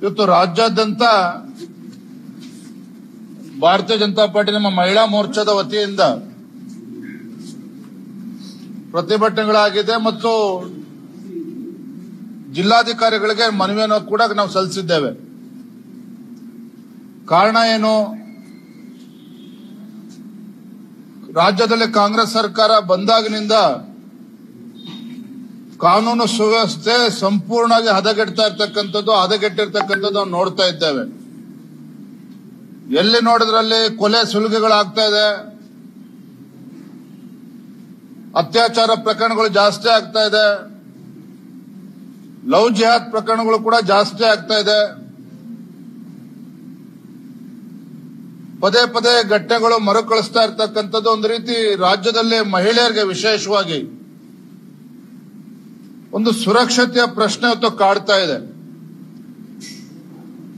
ಇವತ್ತು ರಾಜ್ಯಾದ್ಯಂತ ಭಾರತೀಯ ಜನತಾ ಪಾರ್ಟಿ ನಮ್ಮ ಮಹಿಳಾ ಮೋರ್ಚಾದ ವತಿಯಿಂದ ಪ್ರತಿಭಟನೆಗಳಾಗಿದೆ ಮತ್ತು ಜಿಲ್ಲಾಧಿಕಾರಿಗಳಿಗೆ ಮನವಿಯನ್ನು ಕೂಡ ನಾವು ಸಲ್ಲಿಸಿದ್ದೇವೆ. ಕಾರಣ ಏನು? ರಾಜ್ಯದಲ್ಲಿ ಕಾಂಗ್ರೆಸ್ ಸರ್ಕಾರ ಬಂದಾಗಿನಿಂದ ಕಾನೂನು ಸುವ್ಯವಸ್ಥೆ ಸಂಪೂರ್ಣವಾಗಿ ಹದಗೆಟ್ಟಿರ್ತಕ್ಕಂಥದ್ದು ನಾವು ನೋಡ್ತಾ ಇದ್ದೇವೆ. ಎಲ್ಲಿ ನೋಡಿದ್ರಲ್ಲಿ ಕೊಲೆ ಸುಲಿಗೆಗಳಾಗ್ತಾ ಇದೆ, ಅತ್ಯಾಚಾರ ಪ್ರಕರಣಗಳು ಜಾಸ್ತಿ ಆಗ್ತಾ ಇದೆ, ಲವ್ ಜಿಹಾದ್ ಪ್ರಕರಣಗಳು ಕೂಡ ಜಾಸ್ತಿ ಆಗ್ತಾ ಇದೆ. ಪದೇ ಪದೇ ಘಟನೆಗಳು ಮರುಕಳಿಸ್ತಾ ಇರ್ತಕ್ಕಂಥದ್ದು ಒಂದು ರೀತಿ ರಾಜ್ಯದಲ್ಲಿ ಮಹಿಳೆಯರಿಗೆ ವಿಶೇಷವಾಗಿ ಒಂದು ಸುರಕ್ಷತೆಯ ಪ್ರಶ್ನೆ ಇವತ್ತು ಕಾಡ್ತಾ ಇದೆ.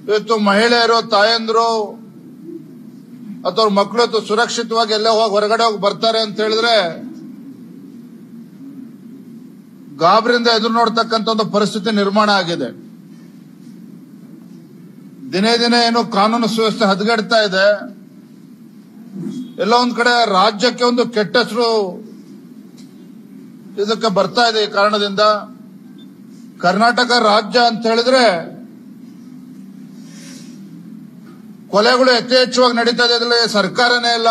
ಇವತ್ತು ಮಹಿಳೆಯರು, ತಾಯಂದ್ರು ಅಥವಾ ಮಕ್ಕಳು ಇವತ್ತು ಸುರಕ್ಷಿತವಾಗಿ ಎಲ್ಲೇ ಹೊರಗಡೆ ಹೋಗಿ ಬರ್ತಾರೆ ಅಂತ ಹೇಳಿದ್ರೆ ಗಾಬರಿಯಿಂದ ಎದುರು ನೋಡ್ತಕ್ಕಂಥ ಒಂದು ಪರಿಸ್ಥಿತಿ ನಿರ್ಮಾಣ ಆಗಿದೆ. ದಿನೇ ದಿನೇ ಏನು ಕಾನೂನು ಸುವ್ಯವಸ್ಥೆ ಹದಗೆಡ್ತಾ ಇದೆ. ಎಲ್ಲ ಒಂದ್ ಕಡೆ ರಾಜ್ಯಕ್ಕೆ ಒಂದು ಕೆಟ್ಟ ಹೆಸರು ಇದಕ್ಕೆ ಬರ್ತಾ ಇದೆ. ಈ ಕಾರಣದಿಂದ ಕರ್ನಾಟಕ ರಾಜ್ಯ ಅಂತ ಹೇಳಿದ್ರೆ ಕೊಲೆಗಳು ಯಥೇಚ್ಛವಾಗಿ ನಡೀತಾ ಇದೆ. ಇದರಲ್ಲಿ ಸರ್ಕಾರನೇ ಇಲ್ಲ,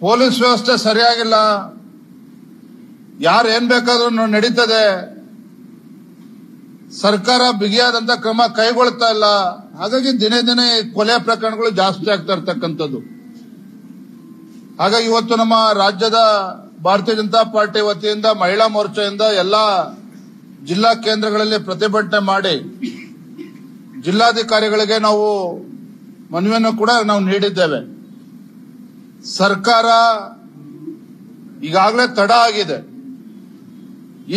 ಪೊಲೀಸ್ ವ್ಯವಸ್ಥೆ ಸರಿಯಾಗಿಲ್ಲ, ಯಾರು ಏನ್ ಬೇಕಾದ್ರೂ ನಡೀತದೆ, ಸರ್ಕಾರ ಬಿಗಿಯಾದಂತ ಕ್ರಮ ಕೈಗೊಳ್ತಾ ಇಲ್ಲ. ಹಾಗಾಗಿ ದಿನೇ ದಿನೇ ಕೊಲೆ ಪ್ರಕರಣಗಳು ಜಾಸ್ತಿ ಆಗ್ತಾ ಇರ್ತಕ್ಕಂಥದ್ದು. ಹಾಗಾಗಿ ಇವತ್ತು ನಮ್ಮ ರಾಜ್ಯದ ಭಾರತೀಯ ಜನತಾ ಪಾರ್ಟಿ ವತಿಯಿಂದ ಮಹಿಳಾ ಮೋರ್ಚಾದಿಂದ ಎಲ್ಲಾ ಜಿಲ್ಲಾ ಕೇಂದ್ರಗಳಲ್ಲಿ ಪ್ರತಿಭಟನೆ ಮಾಡಿ ಜಿಲ್ಲಾಧಿಕಾರಿಗಳಿಗೆ ನಾವು ಮನವಿಯನ್ನು ಕೂಡ ನಾವು ನೀಡಿದ್ದೇವೆ. ಸರ್ಕಾರ ಈಗಾಗಲೇ ತಡ ಆಗಿದೆ,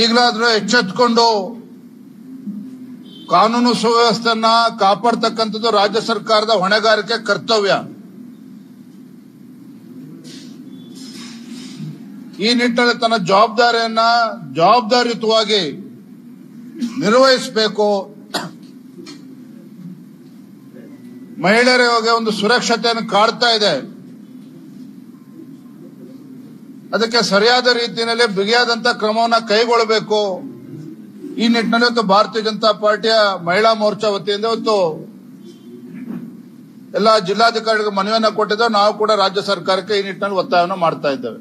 ಈಗಲಾದ್ರೂ ಎಚ್ಚೆತ್ತುಕೊಂಡು ಕಾನೂನು ಸುವ್ಯವಸ್ಥೆಯನ್ನ ಕಾಪಾಡ್ತಕ್ಕಂಥದ್ದು ರಾಜ್ಯ ಸರ್ಕಾರದ ಹೊಣೆಗಾರಿಕೆ, ಕರ್ತವ್ಯ. ಈ ನಿಟ್ಟಿನಲ್ಲಿ ತನ್ನ ಜವಾಬ್ದಾರಿಯನ್ನ ಜವಾಬ್ದಾರಿಯುತವಾಗಿ ನಿರ್ವಹಿಸಬೇಕು. ಮಹಿಳೆಯರಿಗೆ ಒಂದು ಸುರಕ್ಷತೆಯನ್ನು ಕಾಡ್ತಾ ಇದೆ, ಅದಕ್ಕೆ ಸರಿಯಾದ ರೀತಿಯಲ್ಲಿ ಬಿಗಿಯಾದಂತ ಕ್ರಮವನ್ನು ಕೈಗೊಳ್ಳಬೇಕು. ಈ ನಿಟ್ಟಿನಲ್ಲಿ ಇವತ್ತು ಭಾರತೀಯ ಜನತಾ ಪಾರ್ಟಿಯ ಮಹಿಳಾ ಮೋರ್ಚಾ ವತಿಯಿಂದ ಇವತ್ತು ಎಲ್ಲ ಜಿಲ್ಲಾಧಿಕಾರಿಗಳಿಗೆ ಮನವಿಯನ್ನು ಕೊಟ್ಟಿದ್ದೇವೆ. ನಾವು ಕೂಡ ರಾಜ್ಯ ಸರ್ಕಾರಕ್ಕೆ ಈ ನಿಟ್ಟಿನಲ್ಲಿ ಒತ್ತಾಯವನ್ನು ಮಾಡ್ತಾ ಇದ್ದೇವೆ.